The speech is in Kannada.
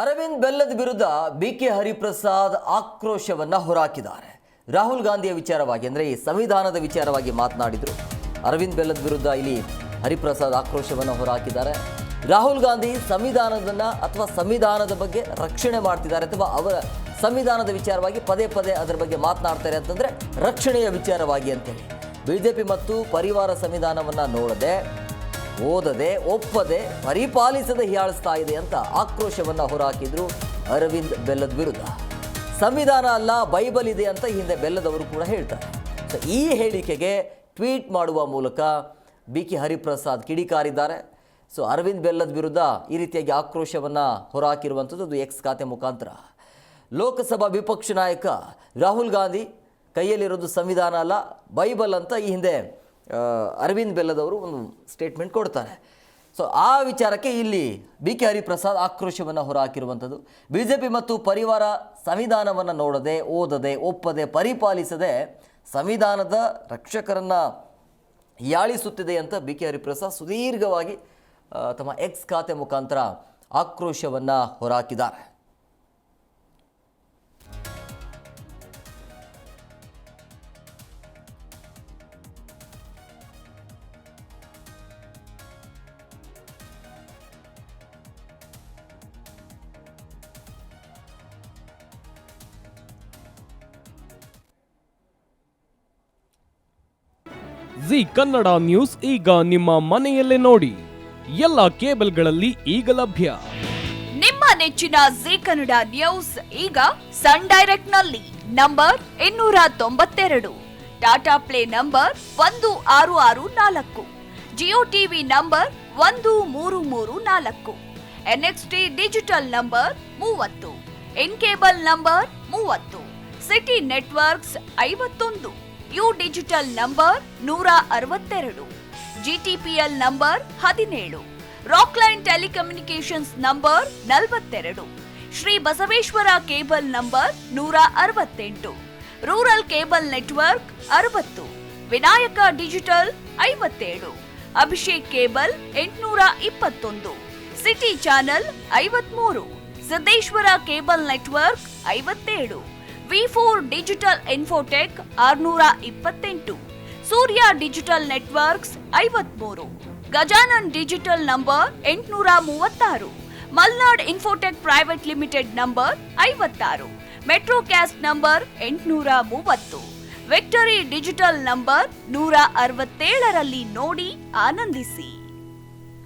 ಅರವಿಂದ್ ಬೆಲ್ಲದ ವಿರುದ್ಧ ಬಿಕೆ ಹರಿಪ್ರಸಾದ್ ಆಕ್ರೋಶವನ್ನ ಹೊರಹಾಕಿದ್ದಾರೆ. ರಾಹುಲ್ ಗಾಂಧಿಯ ವಿಚಾರವಾಗಿ ಅಂದರೆ ಈ ಸಂವಿಧಾನದ ವಿಚಾರವಾಗಿ ಮಾತನಾಡಿದರು. ಅರವಿಂದ್ ಬೆಲ್ಲದ ವಿರುದ್ಧ ಇಲ್ಲಿ ಹರಿಪ್ರಸಾದ್ ಆಕ್ರೋಶವನ್ನು ಹೊರಹಾಕಿದ್ದಾರೆ. ರಾಹುಲ್ ಗಾಂಧಿ ಸಂವಿಧಾನದನ್ನ ಅಥವಾ ಸಂವಿಧಾನದ ಬಗ್ಗೆ ರಕ್ಷಣೆ ಮಾಡ್ತಿದ್ದಾರೆ ಅಥವಾ ಅವರ ಸಂವಿಧಾನದ ವಿಚಾರವಾಗಿ ಪದೇ ಪದೇ ಅದರ ಬಗ್ಗೆ ಮಾತನಾಡ್ತಾರೆ ಅಂತಂದ್ರೆ ರಕ್ಷಣೆಯ ವಿಚಾರವಾಗಿ ಅಂತೇಳಿ ಬಿಜೆಪಿ ಮತ್ತು ಪರಿವಾರ ಸಂವಿಧಾನವನ್ನ ನೋಡದೆ, ಓದದೆ, ಒಪ್ಪದೆ, ಪರಿಪಾಲಿಸದೆ ಹೀಯಾಳಿಸ್ತಾ ಇದೆ ಅಂತ ಆಕ್ರೋಶವನ್ನ ಹೊರಹಾಕಿದ್ರು ಅರವಿಂದ್ ಬೆಲ್ಲದ ವಿರುದ್ಧ. ಸಂವಿಧಾನ ಅಲ್ಲ ಬೈಬಲ್ ಇದೆ ಅಂತ ಹಿಂದೆ ಬೆಲ್ಲದವರು ಕೂಡ ಹೇಳ್ತಾರೆ. ಸೊ ಈ ಹೇಳಿಕೆಗೆ ಟ್ವೀಟ್ ಮಾಡುವ ಮೂಲಕ ಬಿಕೆ ಹರಿಪ್ರಸಾದ್ ಕಿಡಿಕಾರಿದ್ದಾರೆ. ಸೊ ಅರವಿಂದ್ ಬೆಲ್ಲದ ವಿರುದ್ಧ ಈ ರೀತಿಯಾಗಿ ಆಕ್ರೋಶವನ್ನು ಹೊರಹಾಕಿರುವಂಥದ್ದು ಅದು ಎಕ್ಸ್ ಖಾತೆ ಮುಖಾಂತರ. ಲೋಕಸಭಾ ವಿಪಕ್ಷ ನಾಯಕ ರಾಹುಲ್ ಗಾಂಧಿ ಕೈಯಲ್ಲಿರೋದು ಸಂವಿಧಾನ ಅಲ್ಲ ಬೈಬಲ್ ಅಂತ ಈ ಹಿಂದೆ ಅರವಿಂದ್ ಬೆಲ್ಲದವರು ಒಂದು ಸ್ಟೇಟ್ಮೆಂಟ್ ಕೊಡ್ತಾರೆ. ಸೊ ಆ ವಿಚಾರಕ್ಕೆ ಇಲ್ಲಿ ಬಿಕೆ ಹರಿಪ್ರಸಾದ್ ಆಕ್ರೋಶವನ್ನು ಹೊರಹಾಕಿರುವಂಥದ್ದು. ಬಿಜೆಪಿ ಮತ್ತು ಪರಿವಾರ ಸಂವಿಧಾನವನ್ನು ನೋಡದೆ, ಓದದೆ, ಒಪ್ಪದೆ, ಪರಿಪಾಲಿಸದೆ ಸಂವಿಧಾನದ ರಕ್ಷಕರನ್ನು ಹೀಯಾಳಿಸುತ್ತಿದೆ ಅಂತ ಬಿಕೆ ಹರಿಪ್ರಸಾದ್ ಸುದೀರ್ಘವಾಗಿ ತಮ್ಮ ಎಕ್ಸ್ ಖಾತೆ ಮುಖಾಂತರ ಆಕ್ರೋಶವನ್ನು ಹೊರಹಾಕಿದ್ದಾರೆ. ಜಿ ಕನ್ನಡ ನ್ಯೂಸ್ ಈಗ ನಿಮ್ಮ ಮನೆಯಲ್ಲೇ ನೋಡಿ. ಎಲ್ಲ ಕೇಬಲ್ಗಳಲ್ಲಿ ಈಗ ಲಭ್ಯ. ನಿಮ್ಮ ನೆಚ್ಚಿನ ಜಿ ಕನ್ನಡ ನ್ಯೂಸ್ ಈಗ ಸನ್ ಡೈರೆಕ್ಟ್ ನಲ್ಲಿ number 292, Tata play number 1664, Jio TV number 1334, NXT digital number 30, in cable number 30, city networks 51, U digital number 162, GTPL number 17, Rockline telecommunications number 42, Shri Basaveshwara cable number 168, rural cable network 60, Vinayaka digital 57, Abhishek cable 821, city channel 53, Siddeshwara cable network 57, ವಿ4 digital infotech 628, Surya digital networks 53, Gajanan digital number 836, Malnad infotech private limited number 56, metrocast number 830, victory digital number 167ರಲ್ಲಿ ನೋಡಿ ಆನಂದಿಸಿ.